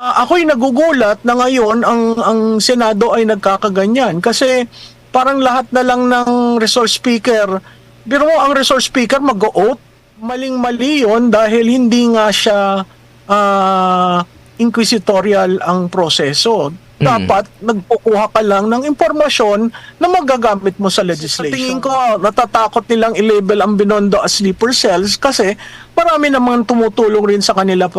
Ako'y nagugulat na ngayon ang Senado ay nagkakaganyan kasi parang lahat na lang ng resource speaker, biro mo ang resource speaker mag-o-oath, maling-mali yun dahil hindi nga siya inquisitorial ang proseso. Dapat nagkukuha ka lang ng impormasyon na magagamit mo sa legislation. Sa tingin ko, natatakot nilang i-label ang Binondo as sleeper cells kasi marami namang tumutulong rin sa kanila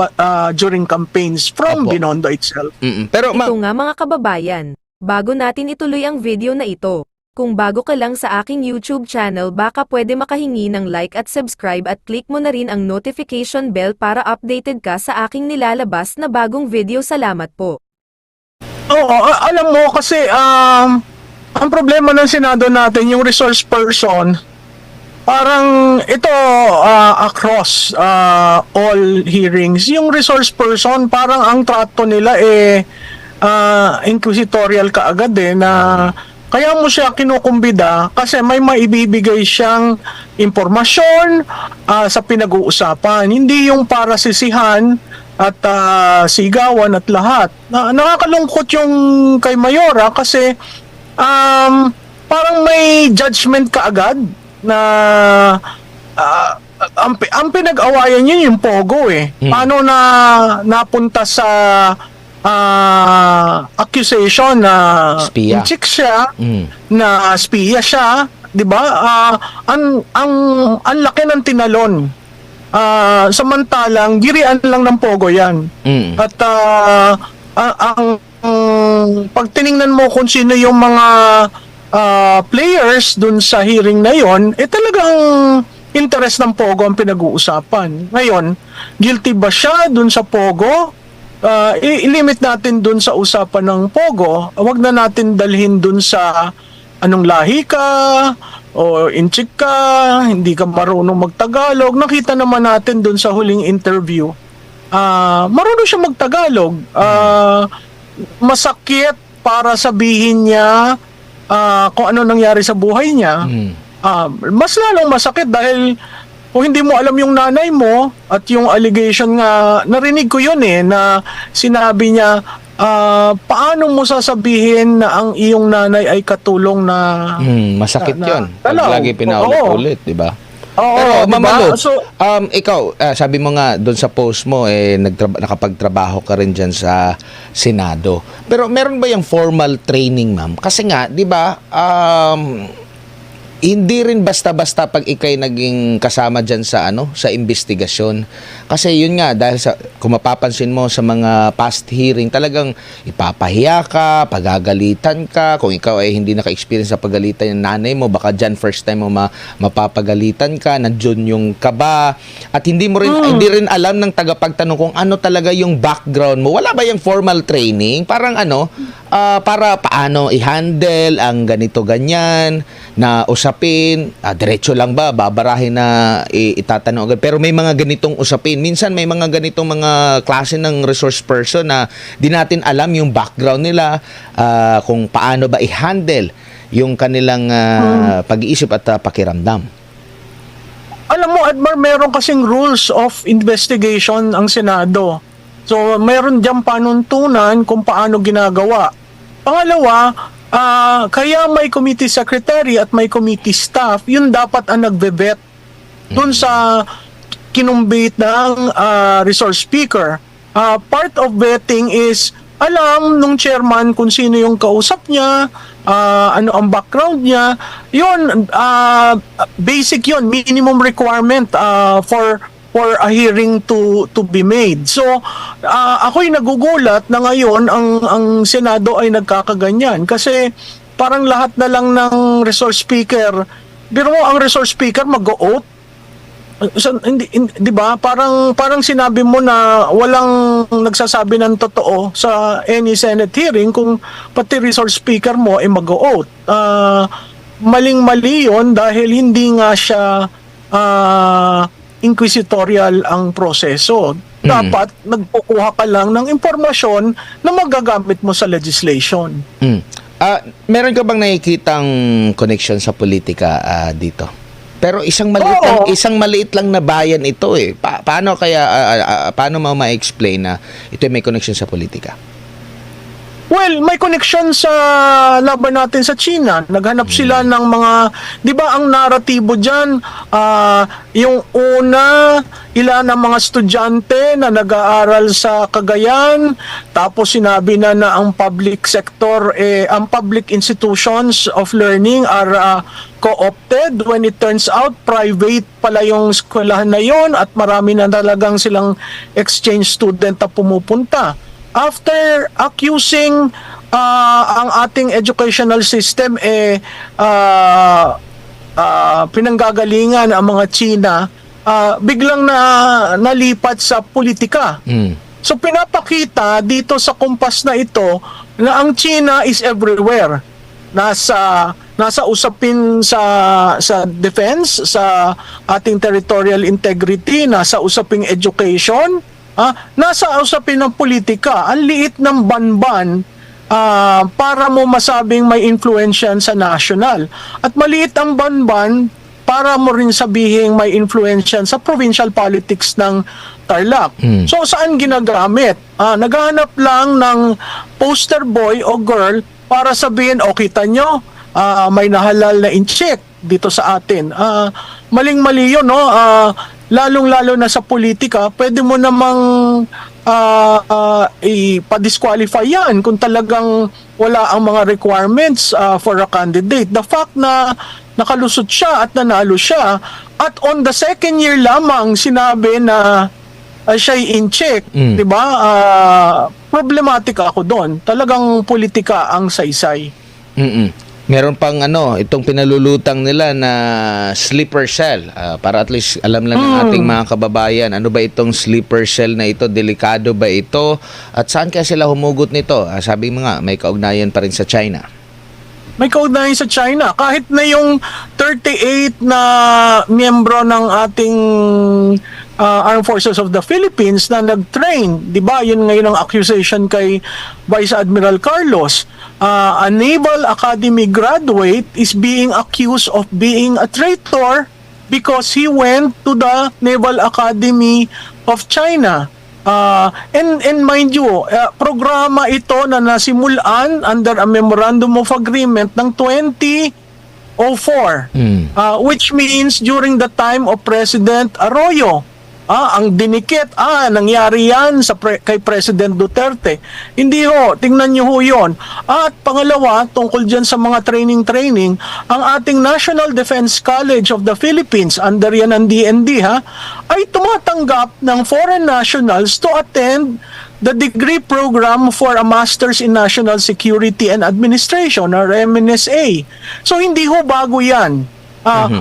during campaigns from Binondo itself. Pero ito nga mga kababayan, bago natin ituloy ang video na ito, kung bago ka lang sa aking YouTube channel baka pwede makahingi ng like at subscribe at click mo na rin ang notification bell para updated ka sa aking nilalabas na bagong video. Salamat po. Oo, alam mo kasi ang problema ng Senado natin, yung resource person, parang ito across all hearings, yung resource person parang ang trato nila inquisitorial kaagad na kaya mo siya kinukumbida kasi may maibibigay siyang impormasyon sa pinag-uusapan, hindi yung para sisihan at sigawan at lahat. Nakakalungkot yung kay Mayora kasi parang may judgment kaagad na ang pinag-awayan niya yung Pogo Paano na napunta sa accusation na chick siya, na spiya siya, 'di ba? Ang laki ng tinalon. Samantalang girian lang ng Pogo yan. At ang pag tiningnan mo kung sino yung mga players dun sa hearing na yon, talagang interest ng Pogo ang pinag-uusapan. Ngayon, guilty ba siya dun sa Pogo? I-limit natin dun sa usapan ng Pogo. Huwag na natin dalhin dun sa anong lahi ka, o inchik ka, hindi ka marunong magtagalog. Nakita naman natin dun sa huling interview. Marunong siya magtagalog. Masakit para sabihin niya kung ano nangyari sa buhay niya. Mas lalong masakit dahil kung hindi mo alam yung nanay mo at yung allegation nga, narinig ko yun na sinabi niya, paano mo sasabihin na ang iyong nanay ay katulong na masakit yun. Pag lagi pinaulit-ulit, di ba? Pero Mama Lutz, ikaw, sabi mo nga doon sa post mo, nakapagtrabaho ka rin dyan sa Senado. Pero meron ba yung formal training, ma'am? Kasi nga, di ba, hindi rin basta-basta pag ikay naging kasama dyan sa sa investigasyon. Kasi yun nga, dahil kung mapapansin mo sa mga past hearing, talagang ipapahiya ka, pagagalitan ka. Kung ikaw ay hindi naka-experience sa pagalitan ng nanay mo, baka dyan first time mo mapapagalitan ka, nandyan yung kaba. At hindi rin alam ng tagapagtanong kung ano talaga yung background mo. Wala ba yung formal training? Parang para paano i-handle ang ganito-ganyan na usapin, diretso lang ba, babarahin na itatanong agad. Pero may mga ganitong usapin. Minsan may mga ganitong mga klase ng resource person na di natin alam yung background nila, kung paano ba i-handle yung kanilang pag-iisip at pakiramdam. Alam mo, Edmar, meron kasing rules of investigation ang Senado. So, meron diyang panuntunan kung paano ginagawa. Pangalawa, kaya may committee secretary at may committee staff, yun dapat ang nagbe-vet dun sa kinumbit ng resource speaker. Part of vetting is alam nung chairman kung sino yung kausap niya, ano ang background niya. Yun, basic yun, minimum requirement for a hearing to be made. So, ako'y nagugulat na ngayon ang Senado ay nagkakaganyan kasi parang lahat na lang ng resource speaker, biro mo ang resource speaker mag-o-oath. Hindi, 'di ba? Parang sinabi mo na walang nagsasabi ng totoo sa any Senate hearing kung pati resource speaker mo ay mag-o-oath. Maling-mali 'yon dahil hindi nga siya inquisitorial ang proseso. Dapat nagkukuha ka lang ng impormasyon na magagamit mo sa legislation. Meron ka bang nakikitang connection sa politika dito? Pero Oo. isang maliit lang na bayan ito eh. Paano kaya paano mo ma-explain na ito may connection sa politika? Well, may connection sa laban natin sa China. Naghanap sila ng mga, di ba ang naratibo dyan, yung una, ilan ang mga estudyante na nag-aaral sa Cagayan, tapos sinabi na ang public sector, ang public institutions of learning are co-opted when it turns out private pala yung eskwelahan na yon at marami na talagang silang exchange student na pumupunta. After accusing ang ating educational system pinanggagalingan ang mga China, biglang nalipat sa politika. So pinapakita dito sa kumpas na ito na ang China is everywhere. Nasa usapin sa defense, sa ating territorial integrity, nasa usaping education, nasa usapin ng politika. Ang liit ng banban para mo masabing may influensya sa national. At maliit ang banban para mo rin sabihin may influensya sa provincial politics ng Tarlac. So saan ginagamit? Naghahanap lang ng poster boy o girl para sabihin, kita nyo, may nahalal na incheck dito sa atin. Maling-mali yun, no? Lalong-lalo na sa politika, pwede mo namang ipa-disqualify yan kung talagang wala ang mga requirements for a candidate. The fact na nakalusot siya at nanalo siya at on the second year lamang sinabi na siya'y in check, di ba? Problematic ako doon. Talagang politika ang saysay. Meron pang itong pinalulutang nila na sleeper cell. Para at least alam lang ng ating mga kababayan, ano ba itong sleeper cell na ito? Delikado ba ito? At saan kaya sila humugot nito? Sabi mo nga, may kaugnayan pa rin sa China. May kaugnayan sa China. Kahit na yung 38 na miyembro ng ating Armed Forces of the Philippines na nag-train, di ba? Yun ngayon ang accusation kay Vice Admiral Carlos. A Naval Academy graduate is being accused of being a traitor because he went to the Naval Academy of China. And mind you, programa ito na nasimulan under a Memorandum of Agreement ng 2004, which means during the time of President Arroyo. Ang dinikit, nangyari yan kay President Duterte. Hindi ho, tingnan nyo ho yun. At pangalawa, tungkol dyan sa mga training, ang ating National Defense College of the Philippines, under yan ng DND, ay tumatanggap ng foreign nationals to attend the degree program for a Masters in National Security and Administration, or MNSA. So hindi ho bago yan.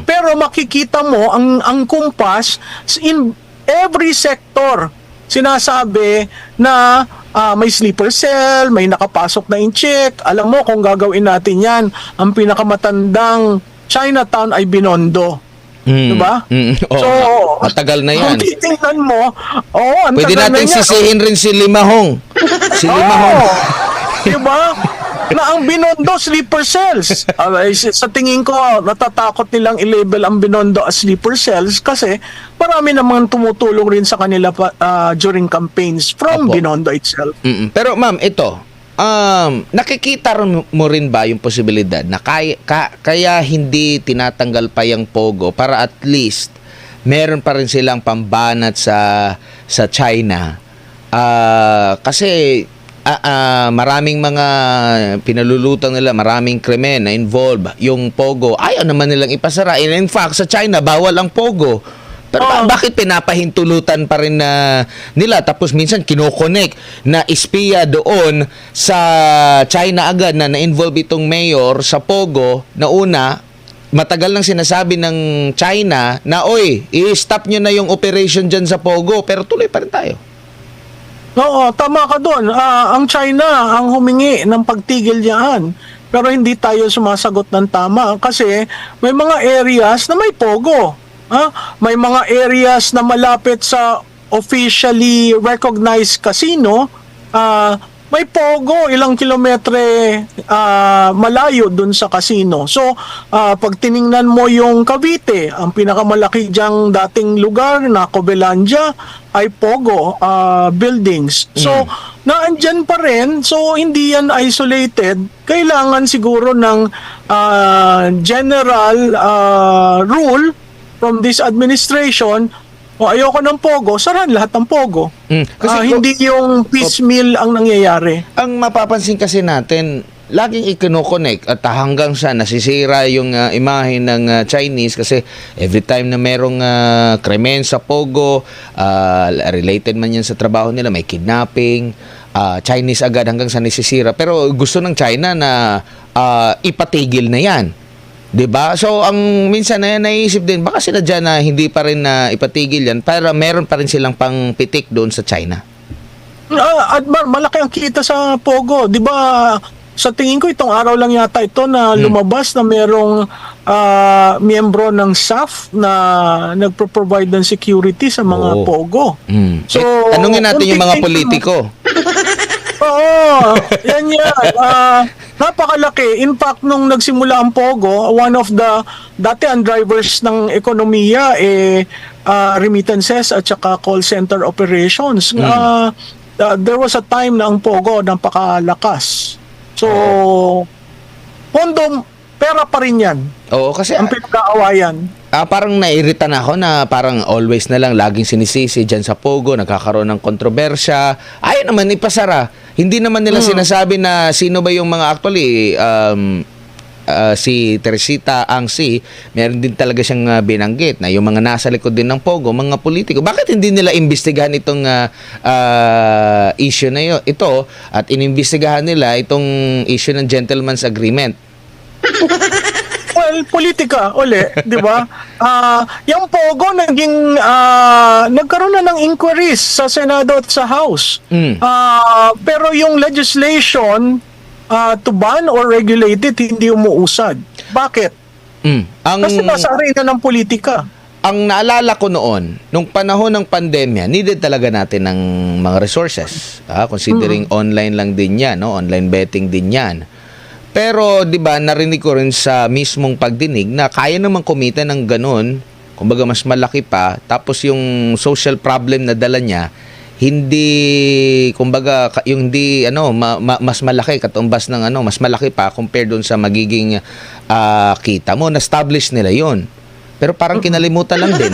Pero makikita mo ang kumpas in every sector. Sinasabi na may sleeper cell, may nakapasok na in-check. Alam mo kung gagawin natin yan, ang pinakamatandang Chinatown ay Binondo. Diba? So, matagal na yan. Kung titingnan mo, pwede natin sisihin rin si Limahong. Si Limahong. Diba? Na ang Binondo sleeper cells. Sa tingin ko, natatakot nilang i-label ang Binondo as sleeper cells kasi marami namang tumutulong rin sa kanila during campaigns from Binondo itself. Pero ma'am, ito, nakikita mo rin ba yung posibilidad na kaya hindi tinatanggal pa yung Pogo para at least meron pa rin silang pambanat sa China? Kasi maraming mga pinalulutang nila, maraming krimen na involve yung Pogo. Ayaw naman nilang ipasara. In fact, sa China, bawal ang Pogo. Pero bakit pinapahintulutan pa rin nila? Tapos minsan kinokonek na espiya doon sa China agad na na-involve itong mayor sa Pogo na una, matagal nang sinasabi ng China na, i-stop nyo na yung operation dyan sa Pogo. Pero tuloy pa rin tayo. Oo, tama ka doon. Ang China ang humingi ng pagtigil diyan. Pero hindi tayo sumasagot ng tama kasi may mga areas na may Pogo. May mga areas na malapit sa officially recognized casino may pogo ilang kilometre malayo dun sa casino. So, pag tiningnan mo yung Cavite, ang pinakamalaki diyang dating lugar na Cobelandia ay pogo buildings. So, naandyan pa rin. So, hindi yan isolated. Kailangan siguro ng general rule from this administration. O ayoko ng pogo, saran lahat ng pogo. Kasi Hindi yung piecemeal ang nangyayari. ang mapapansin kasi natin, laging i-connect at hanggang sa nasisira yung imahe ng Chinese kasi every time na merong krimen sa Pogo, related man yan sa trabaho nila, may kidnapping, Chinese agad hanggang sa nasisira. Pero gusto ng China na ipatigil na yan. 'Di ba? So ang minsan na naisip din baka sila diyan na hindi pa rin na ipatigil yan para meron pa rin silang pangpitik doon sa China. At malaki ang kita sa pogo. Di ba, sa tingin ko itong araw lang yata ito na lumabas na merong miyembro ng SAF na nagpro-provide ng security sa mga Oo. pogo. So, Tanungin natin yung mga unti-unti politiko. Oo, yan yan. Napakalaki. In fact, nung nagsimula ang Pogo, one of the dati ang drivers ng ekonomiya remittances at saka call center operations. There was a time na ang Pogo napakalakas. So, pera pa rin yan. Oo, kasi Ang pinag-aawayan. parang nairita na ako na parang always na lang laging sinisisi dyan sa Pogo, nagkakaroon ng kontrobersya. Ayaw naman ipasara. Hindi naman nila sinasabi na sino ba yung mga actually si Teresita Angsi, meron din talaga siyang binanggit na yung mga nasa likod din ng Pogo, mga politiko. Bakit hindi nila imbestigahan itong issue na ito at inimbestigahan nila itong issue ng gentleman's agreement? Well, politika, uli, di ba? Yung Pogo nagkaroon na ng inquiries sa Senado at sa House. Pero yung legislation to ban or regulate it, hindi umuusad. Bakit? Kasi nasa arena ng politika. Ang naalala ko noon, nung panahon ng pandemya, needed talaga natin ng mga resources. Considering online lang din yan, no? Online betting din yan. Pero 'di ba narinig ko rin sa mismong pagdinig na kaya namang kumita ng ganun, kumbaga mas malaki pa, tapos yung social problem na dala niya hindi kumbaga yung hindi mas malaki katumbas ng mas malaki pa compared doon sa magiging kita mo, na establish nila 'yon. Pero parang kinalimutan lang din